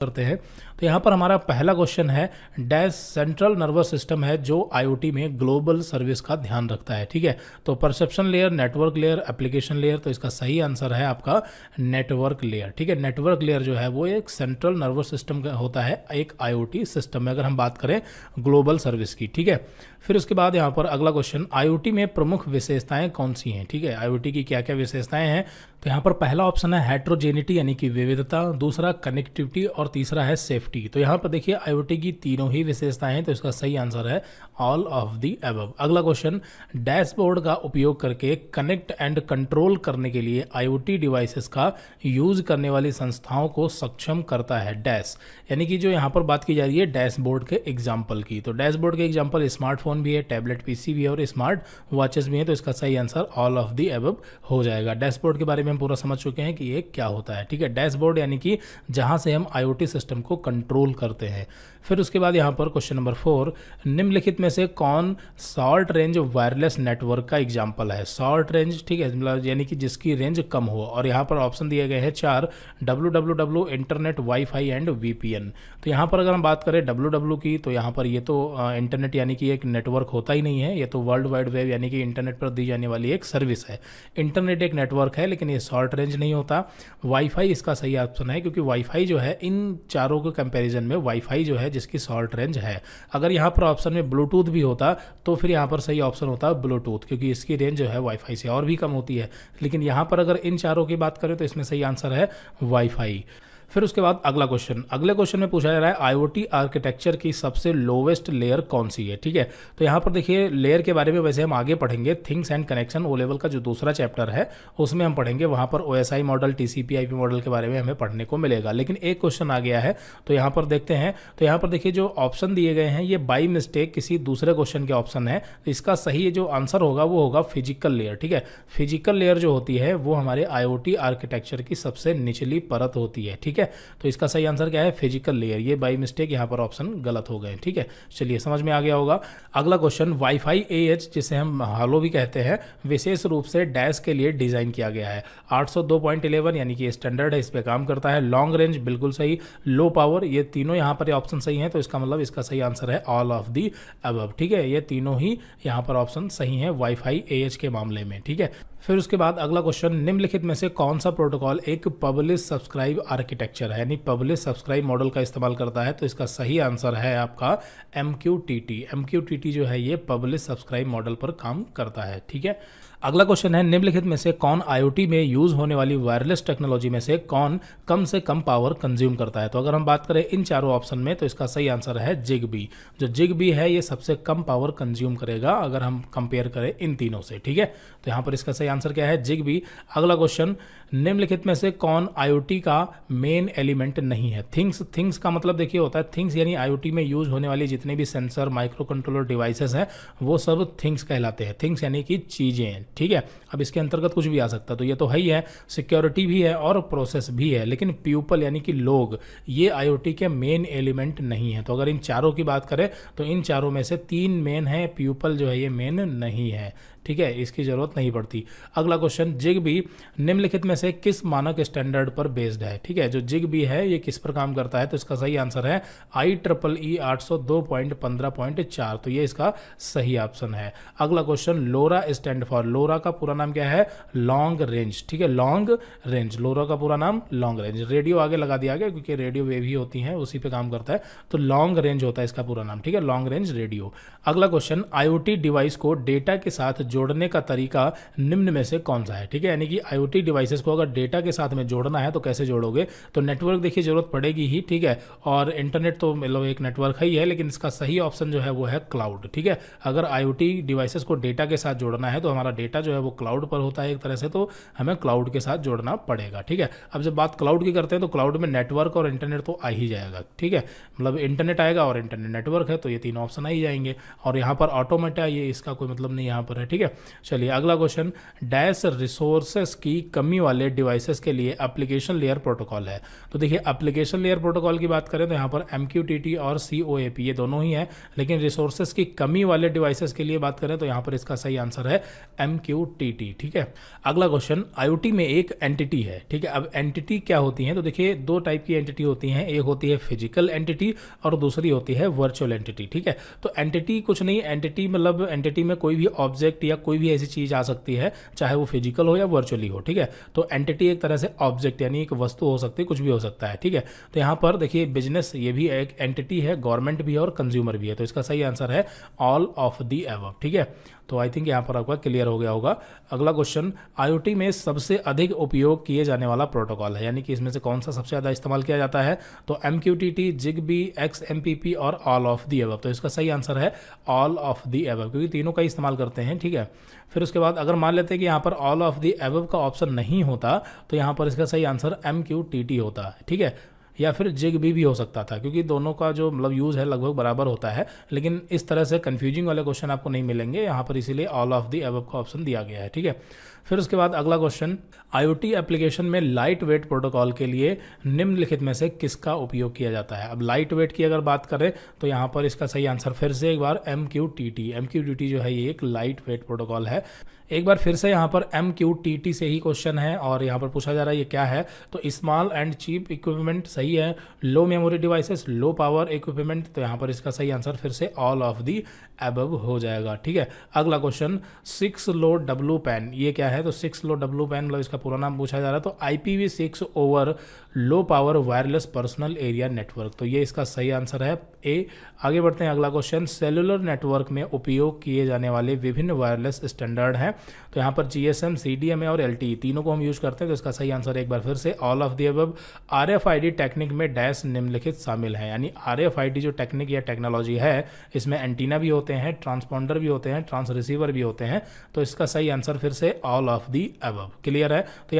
करते हैं। तो यहाँ पर हमारा पहला क्वेश्चन है, डैश सेंट्रल नर्वस सिस्टम है जो आईओटी में ग्लोबल सर्विस का ध्यान रखता है। ठीक है, तो perception layer, network layer, application layer, तो इसका सही आंसर है आपका नेटवर्क लेयर। ठीक है, नेटवर्क लेयर जो है वो एक सेंट्रल नर्वस सिस्टम का होता है एक आईओटी सिस्टम में, अगर हम बात करें ग्लोबल सर्विस की। ठीक है, फिर उसके बाद यहाँ पर अगला क्वेश्चन, आईओटी में प्रमुख विशेषताएं कौन सी हैं। ठीक है, आईओटी की क्या क्या विशेषताएं हैं। तो यहाँ पर पहला ऑप्शन है हेट्रोजेनिटी यानी कि विविधता, दूसरा कनेक्टिविटी और तीसरा है सेफ्टी। तो यहाँ पर देखिए आईओटी की तीनों ही विशेषताएं हैं, तो इसका सही आंसर है ऑल ऑफ द अबव। अगला क्वेश्चन, डैशबोर्ड का उपयोग करके कनेक्ट एंड कंट्रोल करने के लिए आईओटी डिवाइसेस का यूज करने वाली संस्थाओं को सक्षम करता है डैश, यानी कि जो यहाँ पर बात की जा रही है डैशबोर्ड के एग्जाम्पल की। तो डैशबोर्ड के एग्जाम्पल स्मार्टफोन भी है, टैबलेट पीसी भी है और स्मार्ट वॉचेस भी हैं, तो इसका सही answer all of the above हो जाएगा। डैशबोर्ड के बारे में हम पूरा समझ चुके हैं कि ये क्या होता है। ठीक है, डैशबोर्ड यानी कि जहां से हम आईओटी सिस्टम को कंट्रोल करते हैं। फिर उसके बाद यहाँ पर क्वेश्चन नंबर 4, निम्नलिखित में से कौन शॉर्ट रेंज वायरलेस नेटवर्क का एग्जाम्पल है। शॉर्ट रेंज, ठीक है, मतलब यानी कि जिसकी रेंज कम हो, और यहाँ पर ऑप्शन दिए गए हैं 4, www, internet, wifi and VPN. तो यहाँ पर अगर हम बात करें www की, तो यहाँ पर ये तो इंटरनेट यानी कि एक नेटवर्क होता ही नहीं है, ये तो वर्ल्ड वाइड वेब यानी कि इंटरनेट पर दी जाने वाली एक सर्विस है। इंटरनेट एक नेटवर्क है लेकिन ये शॉर्ट रेंज नहीं होता। वाईफाई इसका सही ऑप्शन है, क्योंकि वाईफाई जो है इन चारों के कंपैरिजन में वाईफाई जो है जिसकी शॉर्ट रेंज है। अगर यहाँ पर ऑप्शन में ब्लूटूथ भी होता तो फिर यहाँ पर सही ऑप्शन होता ब्लूटूथ, क्योंकि इसकी रेंज जो है वाईफाई से और भी कम होती है। लेकिन यहाँ पर अगर इन चारों की बात करें तो इसमें सही आंसर है वाईफाई। फिर उसके बाद अगला क्वेश्चन, अगले क्वेश्चन में पूछा जा रहा है आईओटी आर्किटेक्चर की सबसे लोवेस्ट लेयर कौन सी है। ठीक है, तो यहाँ पर देखिए लेयर के बारे में वैसे हम आगे पढ़ेंगे, things and connection O level का जो दूसरा चैप्टर है उसमें हम पढ़ेंगे, वहाँ पर OSI model, TCP IP model के बारे में हमें पढ़ने को मिलेगा। लेकिन एक क्वेश्चन आ गया है तो यहाँ पर देखते हैं। तो यहाँ पर देखिए जो ऑप्शन दिए गए हैं ये बाई मिस्टेक किसी दूसरे क्वेश्चन के ऑप्शन है, तो इसका सही जो आंसर होगा वो होगा फिजिकल लेयर। ठीक है, फिजिकल लेयर जो होती है वो हमारे आईओटी आर्किटेक्चर की सबसे निचली परत होती है। ठीक है, तो इसका सही आंसर क्या है, फिजिकल लेयर। ये बाई मिस्टेक यहाँ पर ऑप्शन गलत हो गए। ठीक है, चलिए समझ में आ गया होगा। अगला क्वेश्चन, वाईफाई एएच जिसे हम हालो भी कहते हैं, विशेष रूप से डैश के लिए डिजाइन किया गया है। 802.11 यानी कि स्टैंडर्ड है, इस पे काम करता है। लॉन्ग रेंज बिल्कुल सही, लो पावर, ये तीनों यहाँ पर ऑप्शन सही है, तो इसका मतलब इसका सही आंसर है ऑल ऑफ दी अबव। ठीक है, ये तीनों ही यहाँ पर ऑप्शन सही है वाईफाई एएच के मामले में। ठीक है, फिर उसके बाद अगला क्वेश्चन, निम्नलिखित में से कौन सा प्रोटोकॉल एक पब्लिश सब्सक्राइब आर्किटेक्चर है, यानी पब्लिश सब्सक्राइब मॉडल का इस्तेमाल करता है। तो इसका सही आंसर है आपका MQTT। MQTT जो है ये पब्लिश सब्सक्राइब मॉडल पर काम करता है। ठीक है, अगला क्वेश्चन है, निम्नलिखित में से कौन आईओटी में यूज होने वाली वायरलेस टेक्नोलॉजी में से कौन कम से कम पावर कंज्यूम करता है। तो अगर हम बात करें इन चारों ऑप्शन में तो इसका सही आंसर है जिगबी। जो जिगबी है ये सबसे कम पावर कंज्यूम करेगा अगर हम कंपेयर करें इन तीनों से। ठीक है, तो यहाँ पर इसका सही आंसर क्या है, जिगबी। अगला क्वेश्चन, निम्नलिखित में से कौन आईओटी का मेन एलिमेंट नहीं है। थिंग्स का मतलब देखिए होता है, थिंग्स यानी आईओटी में यूज होने वाली जितने भी सेंसर, माइक्रो कंट्रोलर डिवाइसेस हैं वो सब थिंग्स कहलाते हैं। थिंग्स यानी कि चीजें। ठीक है, अब इसके अंतर्गत कुछ भी आ सकता है, तो ये तो है ही है, सिक्योरिटी भी है और प्रोसेस भी है। लेकिन पीपल यानी कि लोग, ये आईओटी के मेन एलिमेंट नहीं है। तो अगर इन चारों की बात करें तो इन चारों में से 3 मेन है, पीपल जो है ये मेन नहीं है। ठीक है, इसकी जरूरत नहीं पड़ती। अगला क्वेश्चन, जिगबी निम्नलिखित में से किस मानक स्टैंडर्ड पर बेस्ड है। ठीक है, जो जिगबी है ये किस पर काम करता है, तो इसका सही आंसर है IEEE 802.15.4। तो ये इसका सही ऑप्शन है। अगला क्वेश्चन, लोरा स्टैंड फॉर, लोरा का पूरा नाम क्या है, लॉन्ग रेंज। ठीक है, लॉन्ग रेंज, लोरा का पूरा नाम लॉन्ग रेंज। रेडियो आगे लगा दिया गया क्योंकि रेडियो वेव ही होती हैं, उसी पे काम करता है, तो लॉन्ग रेंज होता है इसका पूरा नाम। ठीक है, लॉन्ग रेंज रेडियो। अगला क्वेश्चन, आईओटी डिवाइस को डेटा के साथ जोड़ने का तरीका निम्न में से कौन सा है। ठीक है, यानी कि आईओटी डिवाइसेस को अगर डेटा के साथ में जोड़ना है तो कैसे जोड़ोगे, तो नेटवर्क देखिए जरूरत पड़ेगी ही। ठीक है, और इंटरनेट तो मतलब एक नेटवर्क ही है, लेकिन इसका सही ऑप्शन जो है वो है क्लाउड। ठीक है, अगर आईओटी डिवाइसेस को डेटा के साथ जोड़ना है तो हमारा डेटा जो है वो क्लाउड पर होता है एक तरह से, तो हमें क्लाउड के साथ जोड़ना पड़ेगा। ठीक है, अब जब बात क्लाउड की करते हैं तो क्लाउड में नेटवर्क और इंटरनेट तो आ ही जाएगा। ठीक है, मतलब इंटरनेट आएगा और इंटरनेट नेटवर्क है, तो ये तीनों ऑप्शन आ ही जाएंगे। और यहाँ पर ऑटोमेटा, ये इसका कोई मतलब नहीं यहाँ पर है। ठीक है, ठीक है। चलिए अगला क्वेश्चन, डैश रिसोर्सेस की कमी वाले डिवाइसेस के लिए एप्लीकेशन लेयर प्रोटोकॉल है। तो देखिए एप्लीकेशन लेयर प्रोटोकॉल की बात करें तो यहाँ पर MQTT और COAP ये दोनों ही है, लेकिन रिसोर्सेस की कमी वाले डिवाइसेस के लिए बात करें तो यहाँ पर इसका सही आंसर है MQTT, ठीक है। अगला क्वेश्चन, IoT में एक एंटिटी है, ठीक है। अब एंटिटी क्या होती है, तो देखिए दो टाइप की एंटिटी होती हैं, एक होती है फिजिकल एंटिटी और दूसरी होती है वर्चुअल एंटिटी, ठीक है। तो एंटिटी कुछ नहीं, एंटिटी मतलब एंटिटी में कोई भी ऑब्जेक्ट या कोई भी ऐसी चीज आ सकती है, चाहे वो फिजिकल हो या वर्चुअली हो, ठीक है। तो एंटिटी एक तरह से ऑब्जेक्ट यानी एक वस्तु हो सकती है, कुछ भी हो सकता है, ठीक है। तो यहाँ पर देखिए बिजनेस ये भी एक एंटिटी है, गवर्नमेंट भी है और कंज्यूमर भी है, तो इसका सही आंसर है ऑल ऑफ द अबव, ठीक है। तो आई थिंक यहाँ पर आपका क्लियर हो गया होगा। अगला क्वेश्चन, IoT में सबसे अधिक उपयोग किए जाने वाला प्रोटोकॉल है, यानी कि इसमें से कौन सा सबसे ज़्यादा इस्तेमाल किया जाता है, तो MQTT, ZigBee, XMPP और ऑल ऑफ दी अबव। तो इसका सही आंसर है ऑल ऑफ दी अबव, क्योंकि तीनों का इस्तेमाल करते हैं, ठीक है। फिर उसके बाद अगर मान लेते हैं कि यहाँ पर ऑल ऑफ दी अबव का ऑप्शन नहीं होता तो यहाँ पर इसका सही आंसर MQTT होता, ठीक है, या फिर ZigBee भी हो सकता था, क्योंकि दोनों का जो मतलब यूज़ है लगभग बराबर होता है, लेकिन इस तरह से कंफ्यूजिंग वाले क्वेश्चन आपको नहीं मिलेंगे यहाँ पर, इसीलिए ऑल ऑफ द अबव का ऑप्शन दिया गया है, ठीक है। फिर उसके बाद अगला क्वेश्चन, IoT एप्लीकेशन में लाइट वेट प्रोटोकॉल के लिए निम्नलिखित में से किसका उपयोग किया जाता है। अब लाइट वेट की अगर बात करें तो यहाँ पर इसका सही आंसर फिर से एक बार MQTT जो है ये एक लाइट वेट प्रोटोकॉल है। एक बार फिर से यहाँ पर MQTT से ही क्वेश्चन है और यहाँ पर पूछा जा रहा है ये क्या है, तो स्मॉल एंड चीप इक्विपमेंट सही है, low memory devices, low power equipment, तो यहाँ पर इसका सही आंसर फिर से ऑल ऑफ दी अबव हो जाएगा, ठीक है। अगला क्वेश्चन, 6 लो डब्लू पैन ये क्या है, तो 6 लो डब्लू पैन मतलब इसका पूरा नाम पूछा जा रहा है, तो IPv6 over low power wireless personal area network, तो ये इसका सही आंसर है ए। आगे बढ़ते हैं, अगला क्वेश्चन, सेलुलर नेटवर्क में उपयोग किए जाने वाले विभिन्न वायरलेस स्टैंडर्ड हैं, तो यहाँ पर GSM, CDMA और LTE तीनों को हम यूज करते हैं, तो इसका सही आंसर एक बार फिर से all of the above. RFID technique में डैश निम्नलिखित शामिल है, यानी RFID जो टेक्निक या टेक्नोलॉजी है इसमें एंटीना भी होते हैं, ट्रांसपॉन्डर भी होते हैं, ट्रांस रिसीवर भी होते हैं, तो इसका सही आंसर फिर से all of the above, clear है। तो यहाँ